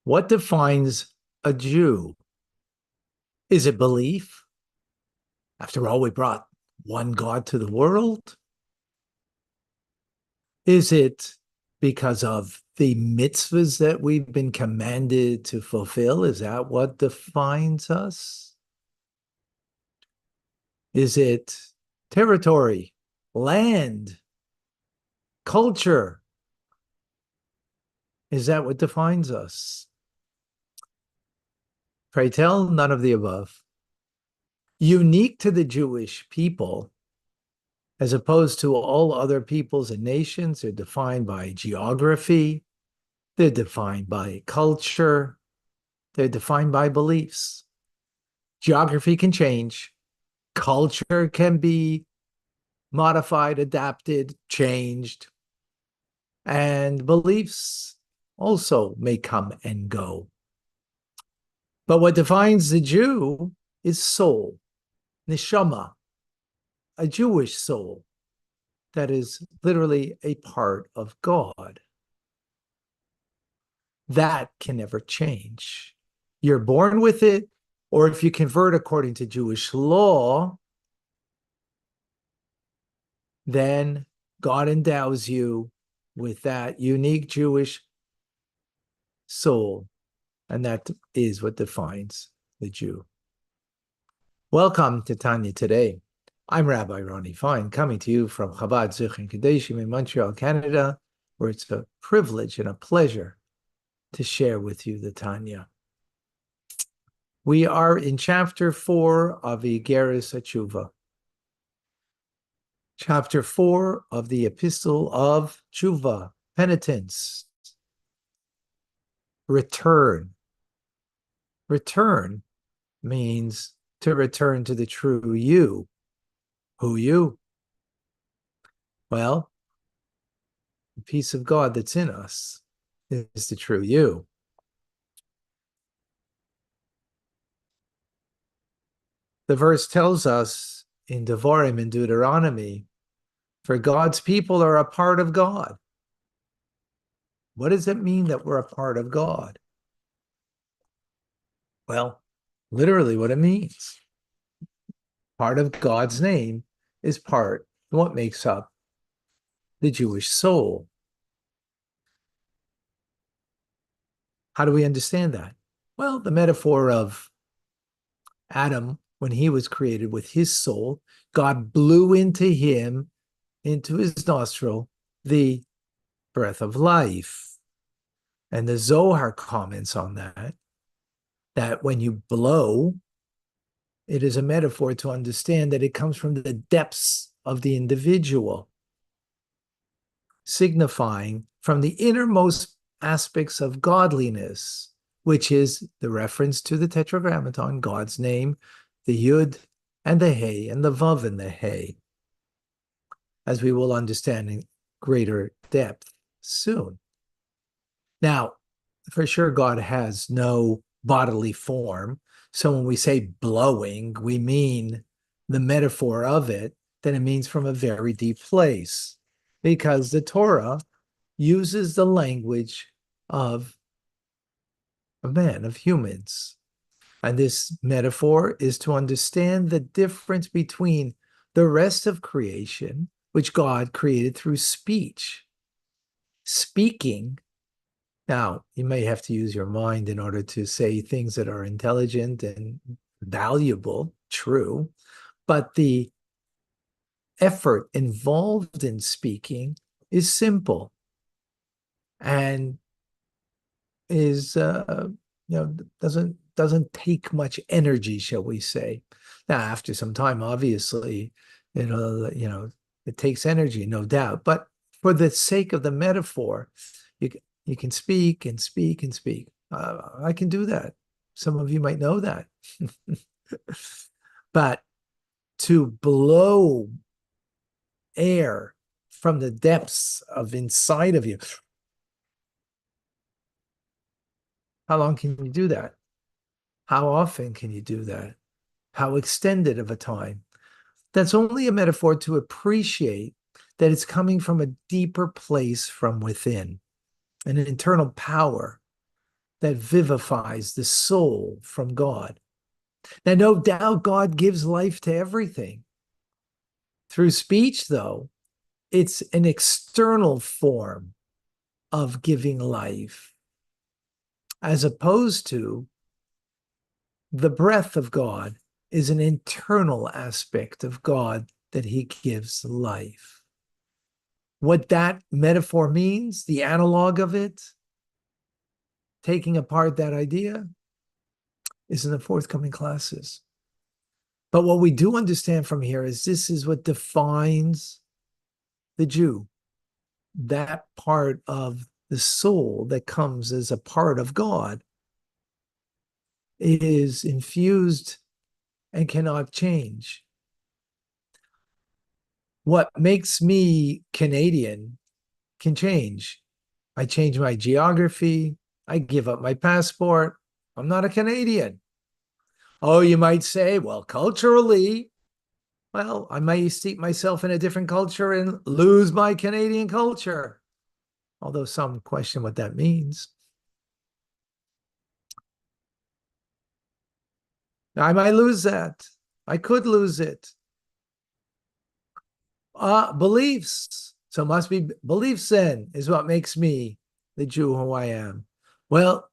What defines a Jew? Is it belief? After all, we brought one God to the world. Is it because of the mitzvahs that we've been commanded to fulfill? Is that what defines us? Is it territory, land, culture? Is that what defines us? Pray tell, none of the above. Unique to the Jewish people, as opposed to all other peoples and nations, they're defined by geography, they're defined by culture, they're defined by beliefs. Geography can change, culture can be modified, adapted, changed, and beliefs also may come and go. But what defines the Jew is soul, neshama, a Jewish soul that is literally a part of God. That can never change. You're born with it, or if you convert according to Jewish law, then God endows you with that unique Jewish soul, and that is what defines the Jew. Welcome to Tanya Today. I'm Rabbi Ronnie Fine, coming to you from Chabad Zichron Kadeshim in Montreal, Canada, where it's a privilege and a pleasure to share with you the Tanya. We are in chapter 4 of Igeris Atshuva. Chapter 4 of the Epistle of Tshuva, penitence. Return. Return means to return to the true you. Who you? Well, the peace of God that's in us is the true you. The verse tells us in Devarim, in Deuteronomy, for God's people are a part of God. What does it mean that we're a part of God? Well, literally what it means. Part of God's name is part of what makes up the Jewish soul. How do we understand that? Well, the metaphor of Adam, when he was created with his soul, God blew into him, into his nostril, the breath of life. And the Zohar comments on that when you blow, it is a metaphor to understand that it comes from the depths of the individual, signifying from the innermost aspects of godliness, which is the reference to the Tetragrammaton, God's name, the Yud and the Hey, and the Vav and the Hey, as we will understand in greater depth soon. Now, for sure, God has no bodily form. So when we say blowing, we mean the metaphor of it, that it means from a very deep place, because the Torah uses the language of man, of humans. And this metaphor is to understand the difference between the rest of creation, which God created through speech. Speaking, now you may have to use your mind in order to say things that are intelligent and valuable, true, but the effort involved in speaking is simple and is doesn't take much energy, shall we say. Now, after some time, obviously, it takes energy, no doubt. But for the sake of the metaphor, you can speak and speak and speak. I can do that. Some of you might know that. But to blow air from the depths of inside of you, how long can you do that? How often can you do that? How extended of a time? That's only a metaphor to appreciate that it's coming from a deeper place from within, an internal power that vivifies the soul from God. Now, no doubt God gives life to everything. Through speech, though, it's an external form of giving life, as opposed to the breath of God is an internal aspect of God that he gives life. What that metaphor means, the analog of it, taking apart that idea, is in the forthcoming classes. But what we do understand from here is this is what defines the Jew, that part of the soul that comes as a part of God. It is infused and cannot change. What makes me Canadian can change. I change my geography. I give up my passport. I'm not a Canadian. Oh, you might say, well, culturally, well, I might steep myself in a different culture and lose my Canadian culture. Although some question what that means. I might lose that. I could lose it. Beliefs. So must be beliefs then is what makes me the Jew who I am. Well,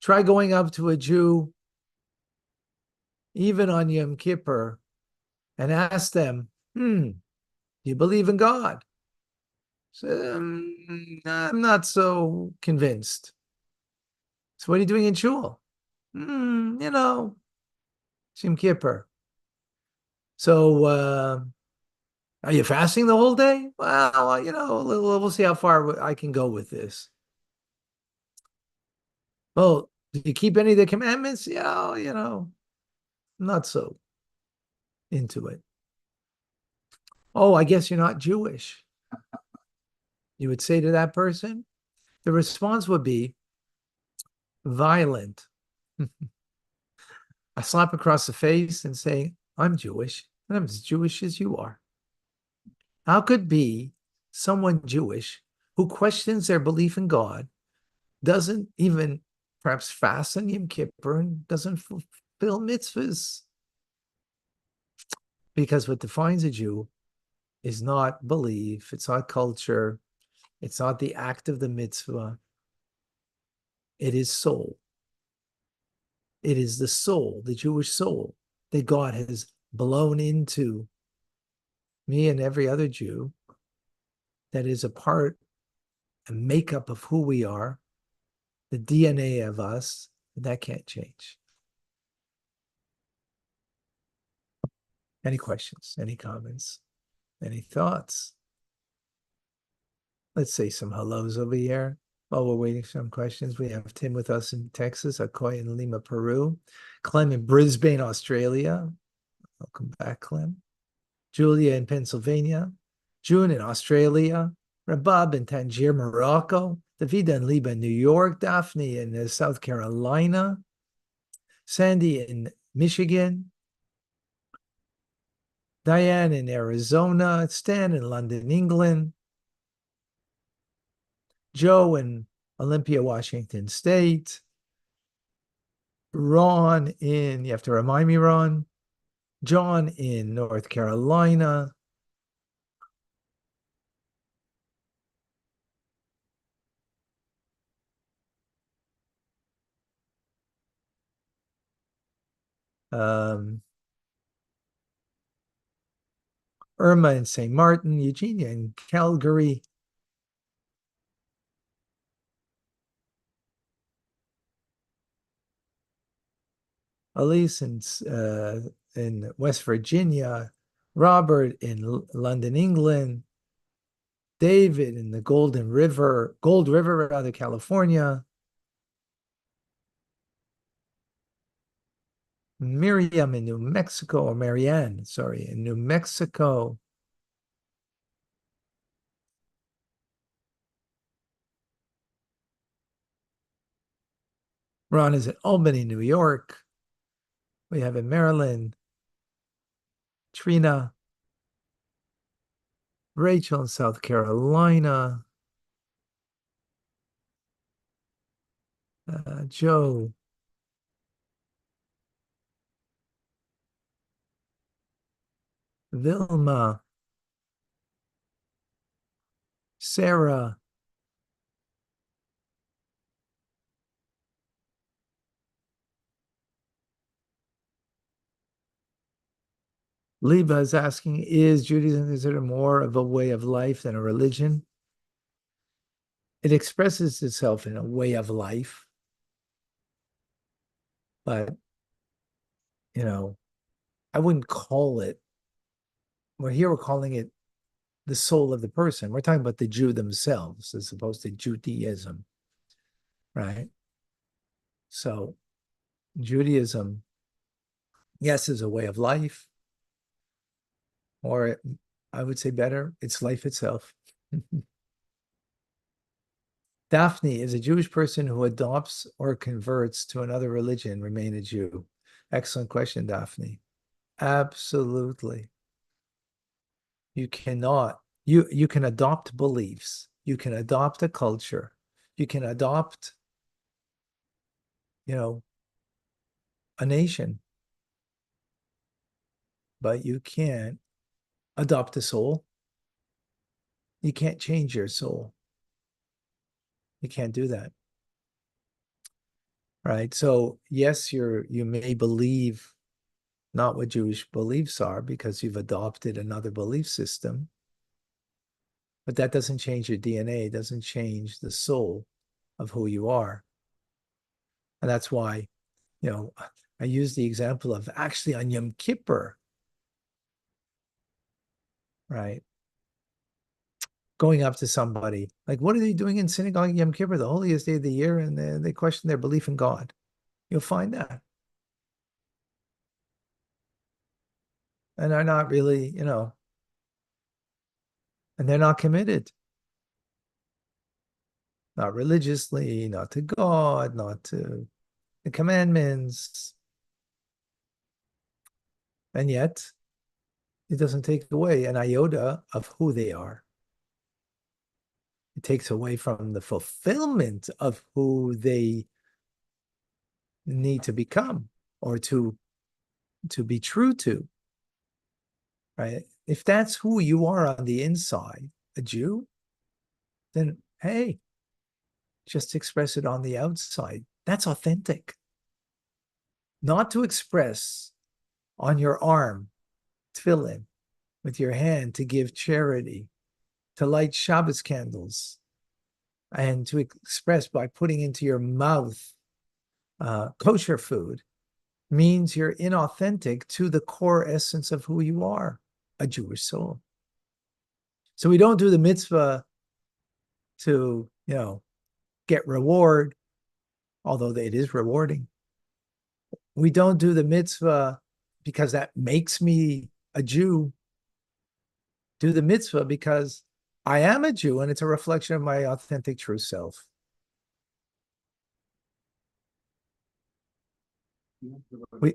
try going up to a Jew, even on Yom Kippur, and ask them, do you believe in God? So, I'm not so convinced. So what are you doing in shul? You know, Yom Kippur. So are you fasting the whole day? Well, we'll see how far I can go with this. Well, do you keep any of the commandments? Yeah, not so into it. Oh, I guess you're not Jewish. You would say to that person, the response would be violent. A slap across the face and saying, I'm Jewish, and I'm as Jewish as you are. How could be someone Jewish who questions their belief in God, doesn't even perhaps fast on Yom Kippur, and doesn't fulfill mitzvahs? Because what defines a Jew is not belief, it's not culture, it's not the act of the mitzvah. It is soul. It is the soul, the Jewish soul, that God has blown into me and every other Jew, that is a part, a makeup of who we are, the DNA of us, that can't change. Any questions? Any comments? Any thoughts? Let's say some hellos over here. While we're waiting for some questions, we have Tim with us in Texas, Akoy in Lima, Peru, Clem in Brisbane, Australia. Welcome back, Clem. Julia in Pennsylvania, June in Australia, Rabab in Tangier, Morocco, Davida in Liba, New York, Daphne in South Carolina, Sandy in Michigan, Diane in Arizona, Stan in London, England, Joe in Olympia, Washington State, Ron in, you have to remind me, Ron, John in North Carolina, Irma in St. Martin, Eugenia in Calgary, Elise in West Virginia, Robert in London, England, David in the Gold River, rather, California, Miriam in New Mexico, or Marianne, sorry, in New Mexico. Ron is in Albany, New York. We have in Maryland, Trina, Rachel in South Carolina. Joe. Vilma. Sarah. Liba is asking, is Judaism considered more of a way of life than a religion? It expresses itself in a way of life, but, I wouldn't call it, here we're calling it the soul of the person. We're talking about the Jew themselves as opposed to Judaism, right? So Judaism, yes, is a way of life, or I would say better, it's life itself. Daphne, is a Jewish person who adopts or converts to another religion remain a Jew? Excellent question, Daphne. Absolutely. You cannot. You can adopt beliefs. You can adopt a culture. You can adopt, a nation, but you can't adopt a soul. You can't change your soul. You can't do that. Right? So yes, you may believe not what Jewish beliefs are because you've adopted another belief system, but that doesn't change your DNA, it doesn't change the soul of who you are. And that's why, I use the example of actually on Yom Kippur, right? Going up to somebody, like, what are they doing in synagogue Yom Kippur, the holiest day of the year? And they question their belief in God. You'll find that. And they're not really, and they're not committed, not religiously, not to God, not to the commandments. And yet, it doesn't take away an iota of who they are. It takes away from the fulfillment of who they need to become or to be true to, right? If that's who you are on the inside, a Jew, then hey, just express it on the outside. That's authentic. Not to express on your arm, tefillin, with your hand to give charity, to light Shabbos candles, and to express by putting into your mouth kosher food means you're inauthentic to the core essence of who you are, a Jewish soul. So we don't do the mitzvah to, get reward, although it is rewarding. We don't do the mitzvah because that makes me a Jew. Do the mitzvah because I am a Jew and it's a reflection of my authentic true self.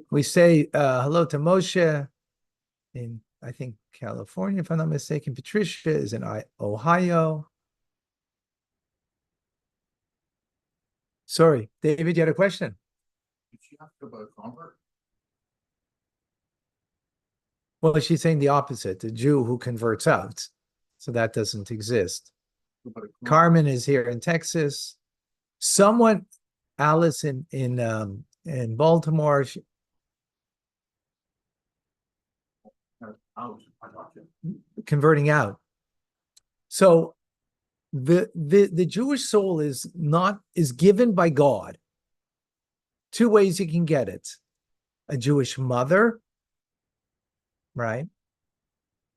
We say hello to Moshe in, I think, California, if I'm not mistaken. Patricia is in Ohio. Sorry, David, you had a question? Did she ask about a convert? Well, she's saying the opposite, the Jew who converts out. So that doesn't exist. Carmen is here in Texas. Someone, Alice in Baltimore. Converting out. So the Jewish soul is given by God. Two ways you can get it: a Jewish mother, right?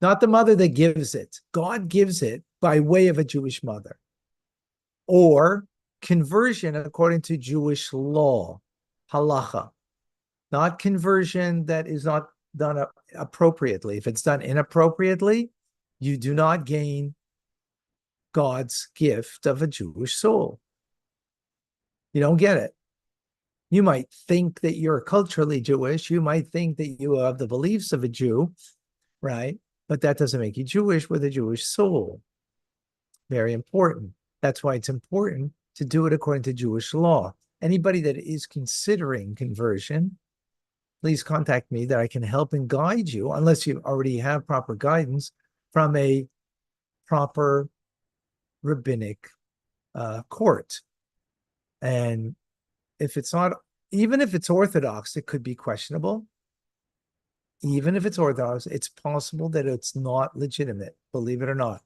Not the mother that gives it. God gives it by way of a Jewish mother. Or conversion according to Jewish law, halacha. Not conversion that is not done appropriately. If it's done inappropriately, you do not gain God's gift of a Jewish soul. You don't get it. You might think that you're culturally Jewish. You might think that you have the beliefs of a Jew, right? but that doesn't make you Jewish with a Jewish soul. Very important. That's why it's important to do it according to Jewish law. Anybody that is considering conversion, please contact me that I can help and guide you, unless you already have proper guidance from a proper rabbinic court. And if it's not, even if it's Orthodox, it could be questionable. Even if it's Orthodox, it's possible that it's not legitimate, believe it or not.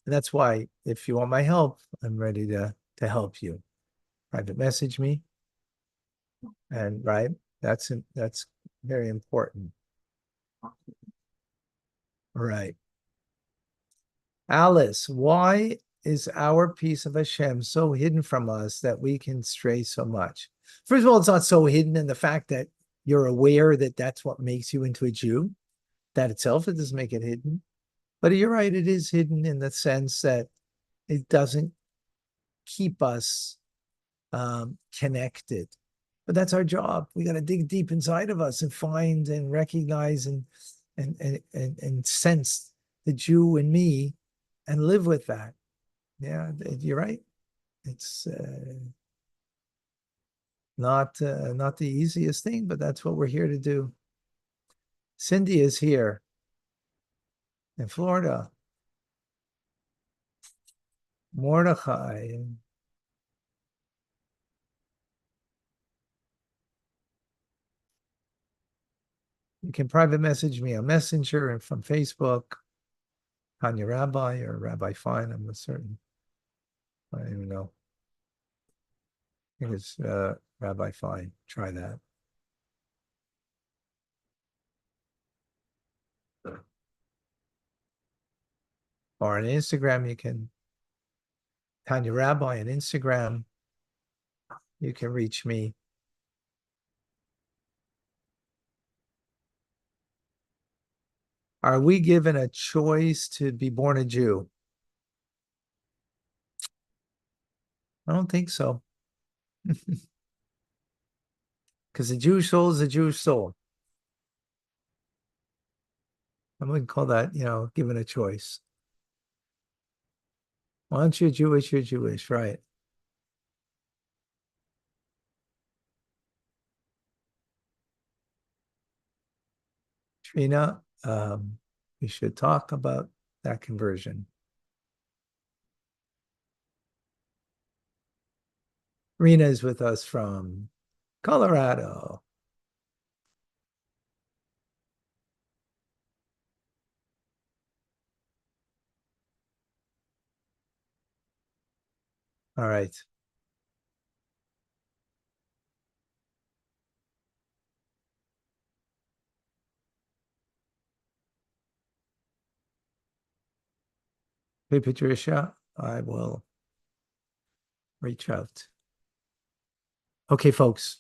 That's why, if you want my help, I'm ready to help you. Private message me, and that's very important. Right. Alice, why is our piece of Hashem so hidden from us that we can stray so much? First of all, it's not so hidden in the fact that you're aware that that's what makes you into a Jew. That itself, it doesn't make it hidden. But you're right, it is hidden in the sense that it doesn't keep us connected. But that's our job. We got to dig deep inside of us and find and recognize and sense the Jew in me and live with that. Yeah, you're right. It's not the easiest thing, but that's what we're here to do. Cindy is here in Florida. Mordechai. You can private message me on Messenger and from Facebook, Tanya Rabbi or Rabbi Fine. I'm not certain. I don't even know. I think it's Rabbi Fine. Try that. Or on Instagram, you can Tanya Rabbi on Instagram. You can reach me. Are we given a choice to be born a Jew? I don't think so. Because the Jewish soul is a Jewish soul. I wouldn't call that, given a choice. Once you're Jewish, right? Trina, we should talk about that conversion. Rena is with us from Colorado. All right. Hey, Patricia, I will reach out. Okay, folks.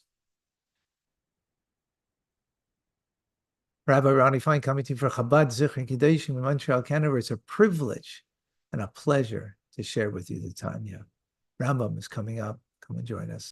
Rabbi Ronnie Fine coming to you for Chabad Zichron Kedoshim in Montreal, Canada. It's a privilege and a pleasure to share with you the Tanya. Rambam is coming up. Come and join us.